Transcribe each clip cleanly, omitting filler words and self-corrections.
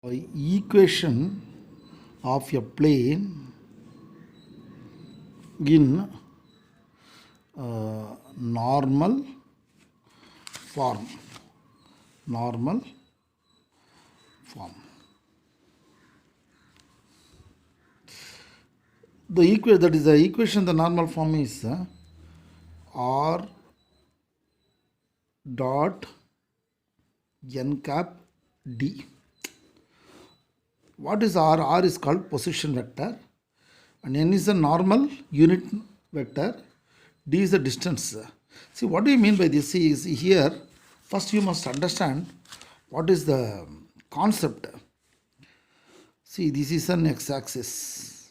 Equation of a plane in normal form. Normal form. That is the equation. The normal form is r dot n cap d. What is r? R is called position vector, and n is the normal unit vector, d is the distance. See, what do you mean by this? See, is here first you must understand what is the concept. See, this is an x-axis,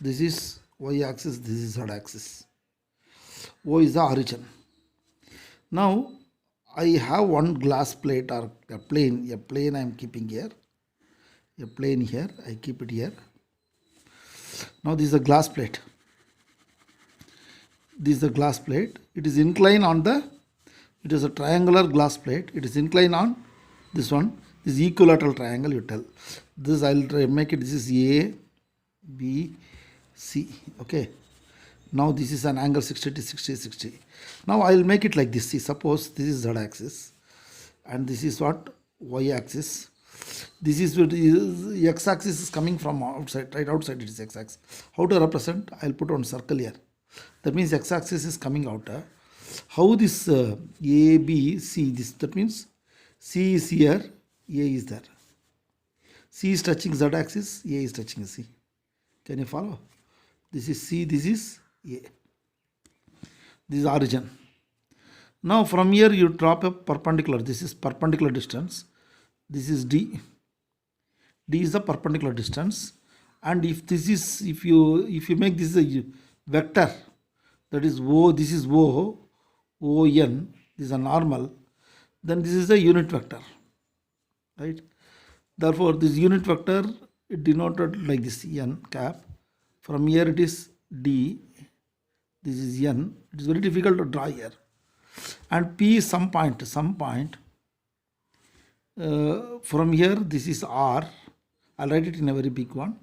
this is y-axis, this is z-axis. O is the origin. Now I have one glass plate or a plane I am keeping here. A plane here, I keep it here. Now this is a glass plate. This is a glass plate. It is inclined on it is a triangular glass plate. It is inclined on this one. This is equilateral triangle, you tell. This I'll make it, this is A, B, C. Okay. Now this is an angle 60 to 60, 60. Now I'll make it like this. See, suppose this is z-axis and this is what? Y-axis. This is what is x-axis is coming from outside, right outside it is x-axis. How to represent? I'll put on circle here. That means x-axis is coming out. How this A, B, C, this, that means C is here, A is there. C is touching z-axis, A is touching C. Can you follow? This is C, this is A. This is origin. Now from here you drop a perpendicular. This is perpendicular distance. This is D. D is the perpendicular distance. And if this is, if you make this a vector, that is O, this is O, ON, this is a normal, then this is a unit vector, right? Therefore, this unit vector is denoted like this, N cap. From here it is D, this is N. It is very difficult to draw here. And P is some point. From here, this is R. I'll write it in a very big one.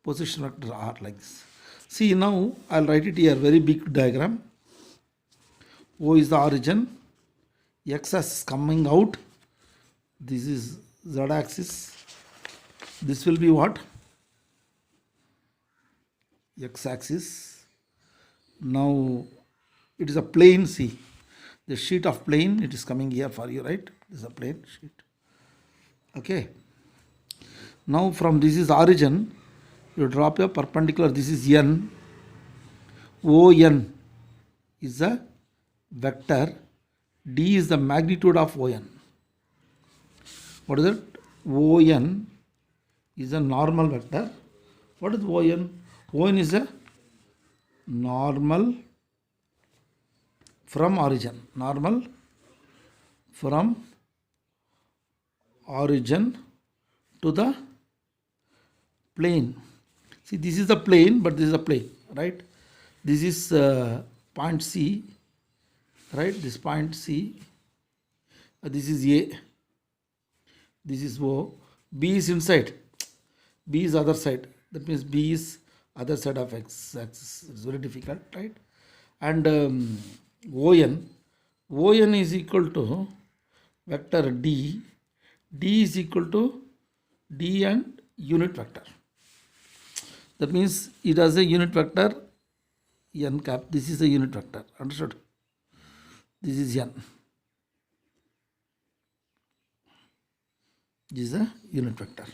Position vector R like this. See, now I'll write it here, very big diagram. O is the origin. X-axis coming out. This is Z-axis. This will be what? X-axis. Now it is a plane. See, the sheet of plane, it is coming here for you, right? This is a plane sheet. Okay. Now from this is origin, you drop a perpendicular. This is N. ON is a vector. D is the magnitude of ON. What is it? ON is a normal vector. What is ON? ON is a normal from origin. Normal from origin to the plane. See, this is the plane, but this is a plane, right? This is point C, right? This point C. This is A. This is O. B is inside. B is other side. That means B is other side of x-axis. It's very difficult, right? And ON. ON is equal to vector D. D is equal to D and unit vector. That means it has a unit vector N cap. This is a unit vector. Understood? This is N. This is a unit vector.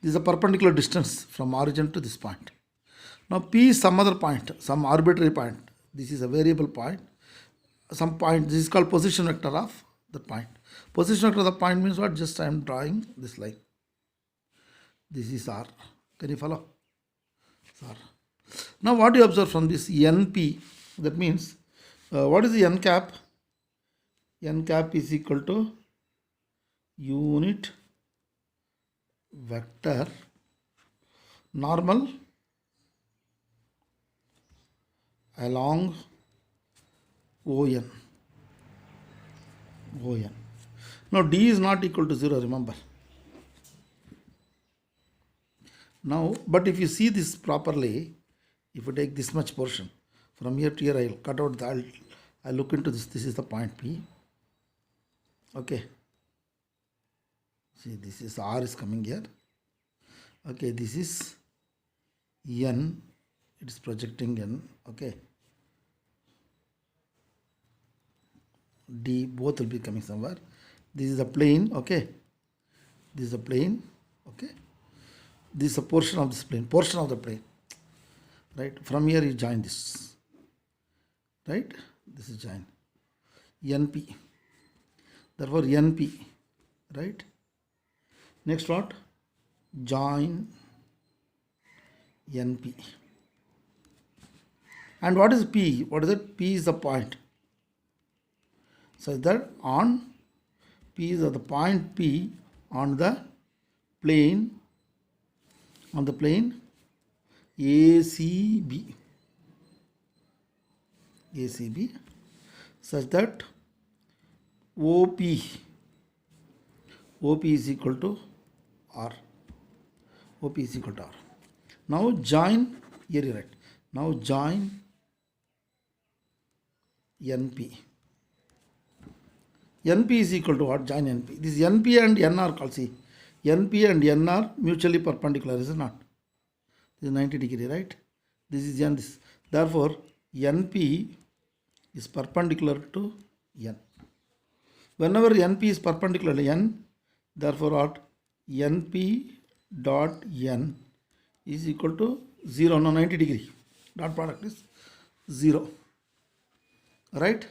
This is a perpendicular distance from origin to this point. Now P is some other point, some arbitrary point. This is a variable point. Some point, this is called position vector of the point. Position vector of the point means what? Just I am drawing this line. This is R. Can you follow? R. Now what do you observe from this NP? That means what is the N cap? N cap is equal to unit vector normal along ON. Now D is not equal to 0, remember. Now, but if you see this properly, if you take this much portion from here to here, I'll cut out the, I'll look into this. This is the point P. Okay, see, this is R is coming here. Okay, this is N, it is projecting N. Okay, D, both will be coming somewhere. This is a plane. Okay, this is a plane. Okay, this is a portion of this plane, portion of the plane, right? From here you join this, right? This is join NP, therefore NP, right? Next what? Join NP. And what is P? What is it? P is the point. So that on P is the point P on the plane, ACB, such that OP is equal to R. OP is equal to R. Now join, here you write, now join NP. NP is equal to what? Join NP. This NP and N are called, see, NP and N are mutually perpendicular, is it not? This is 90 degree, right? This is N. This. Therefore, NP is perpendicular to N. Whenever NP is perpendicular to N, therefore what? NP dot N is equal to 0. No, 90 degree. Dot product is 0. Right?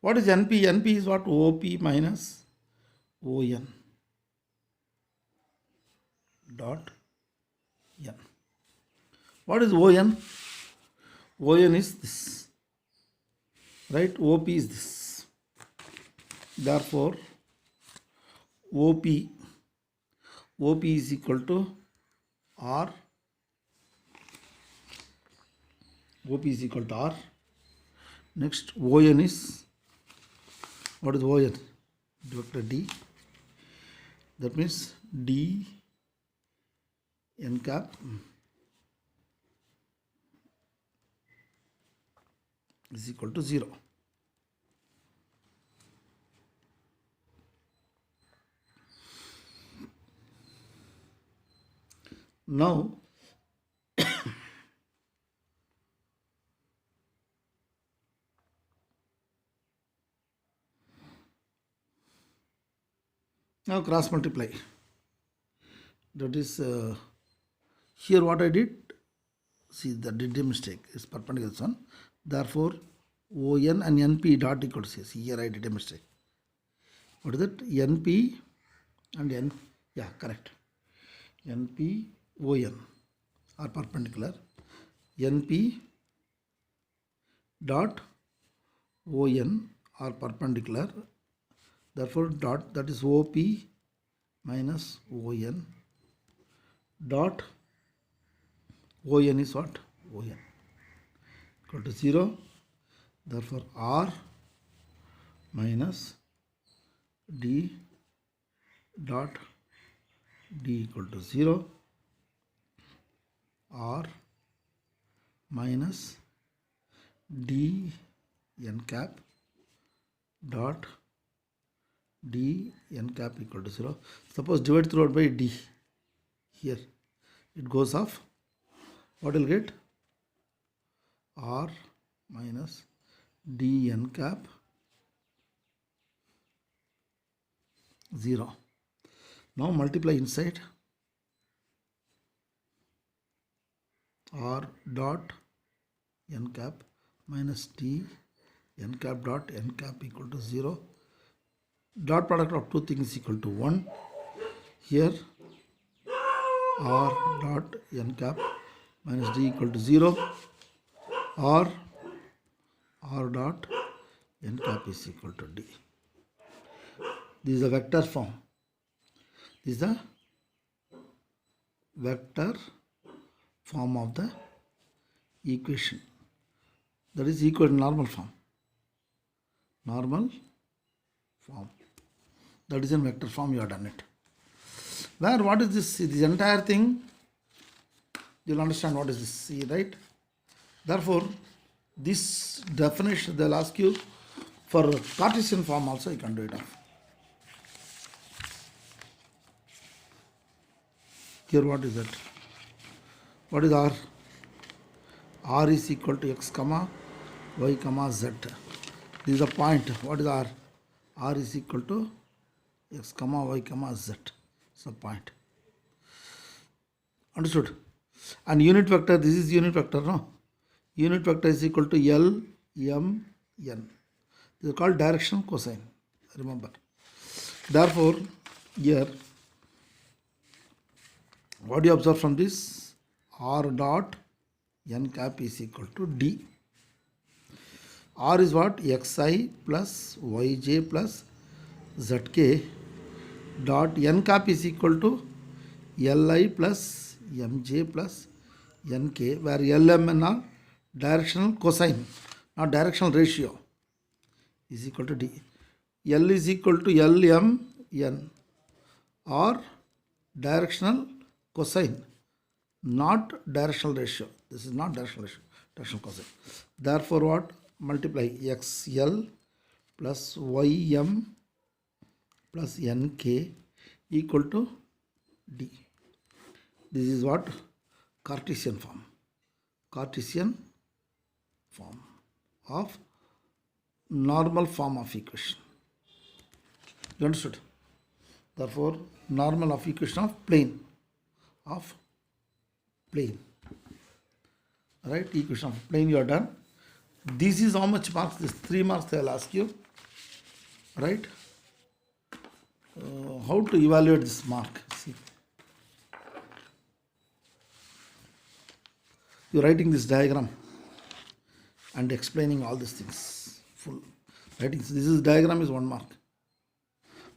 What is NP? NP is what? OP minus ON dot N. What is ON? ON is this. Right? OP is this. Therefore, OP is equal to R. OP is equal to R. Next, ON is, what is ON? Vector D. That means D N cap is equal to 0. Now, now cross multiply. That is here what I did. See, that did a mistake. It's perpendicular to this one. Therefore, ON and NP dot equal to C. See, here I did a mistake. What is it? NP and N. Yeah, correct. NP ON are perpendicular. NP dot ON are perpendicular. Therefore, dot, that is OP minus ON dot ON is what? ON equal to 0. Therefore, R minus D dot D equal to 0. R minus D N cap dot D N cap equal to 0. Suppose divide throughout by D. Here it goes off. What will get? R minus D N cap 0. Now multiply inside. R dot N cap minus D N cap dot N cap equal to 0. Dot product of two things equal to 1. Here R dot N cap minus D equal to 0. R dot N cap is equal to D. This is a vector form. This is the vector form of the equation. That is equal to normal form. Normal form. That is in vector form, you have done it. Where what is this? This entire thing You'll understand what is this C, right? Therefore, this definition they'll ask you for Cartesian form also, you can do it off. Here what is that? What is R? R is equal to x comma y comma z. This is a point. What is R? R is equal to x comma y comma z. It's a point. Understood? And unit vector, this is unit vector, no? Unit vector is equal to L, M, N. This is called directional cosine. Remember. Therefore, here, what do you observe from this? R dot n cap is equal to D. R is what? Xi plus Yj plus Zk dot n cap is equal to Li plus Mj plus Nk, where Lm and are directional cosine, not directional ratio, is equal to D. L is equal to Lm n, or directional cosine, not directional ratio. This is not directional ratio, directional cosine. Therefore, what? Multiply xl plus ym plus nk equal to D. This is what? Cartesian form. Cartesian form of normal form of equation. You understood? Therefore, normal of equation of plane. Of plane. Right? Equation of plane you are done. This is how much marks? This 3 marks they will ask you. Right? How to evaluate this mark? See. You are writing this diagram and explaining all these things. Full writing. This is diagram is 1 mark.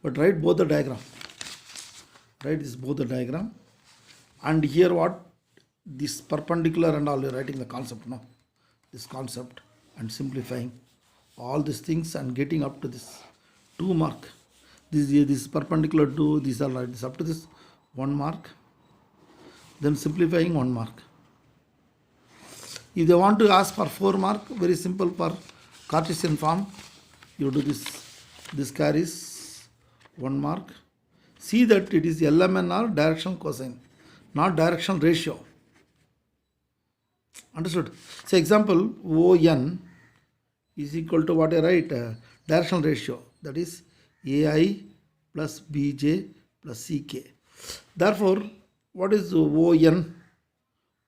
But write both the diagram. Write this both the diagram. And here what? This perpendicular and all, you are writing the concept, no? This concept and simplifying all these things and getting up to this 2 mark. This perpendicular to these are like this up to this 1 mark. Then simplifying 1 mark. If they want to ask for 4 mark, very simple for Cartesian form, you do this. This carries 1 mark. See that it is LMNR directional cosine, not directional ratio. Understood? So example, ON is equal to what I write? Directional ratio. That is AI plus BJ plus CK. Therefore, what is ON?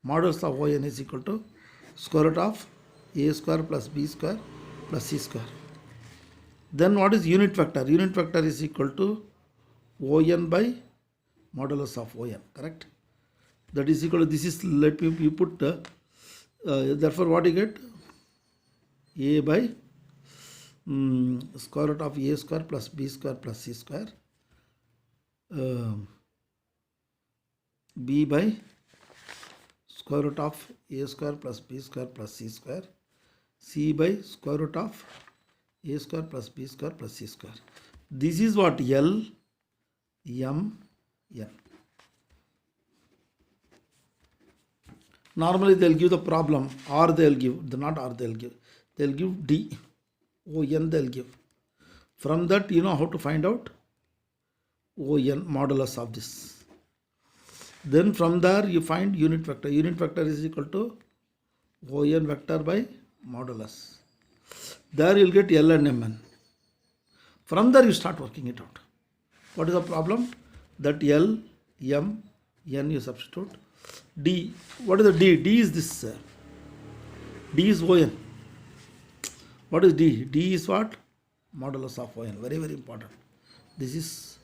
Modulus of ON is equal to square root of A square plus B square plus C square. Then what is unit vector? Unit vector is equal to ON by modulus of ON. Correct? That is equal to, this is, let me, you put, therefore what you get? A by square root of A square plus B square plus C square. B by square root of A square plus B square plus C square. C by square root of A square plus B square plus C square. This is what? L, M, N. Normally they will give the problem, or they will give, not or they will give. They will give D, O, N they will give. From that you know how to find out O, N modulus of this. Then from there you find unit vector. Unit vector is equal to O, N vector by modulus. There you will get L and Mn. From there you start working it out. What is the problem? That L, M, N you substitute. D. What is the D? D is this. D is ON. What is D? D is what? Modulus of ON. Very, very important. This is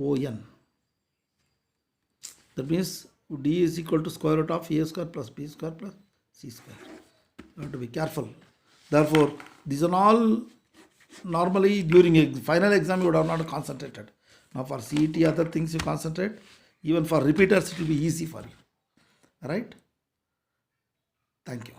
ON. That means D is equal to square root of A square plus B square plus C square. You have to be careful. Therefore, these are all normally during a final exam you would have not concentrated. Now for CET other things you concentrate. Even for repeaters it will be easy for you. Right? Thank you.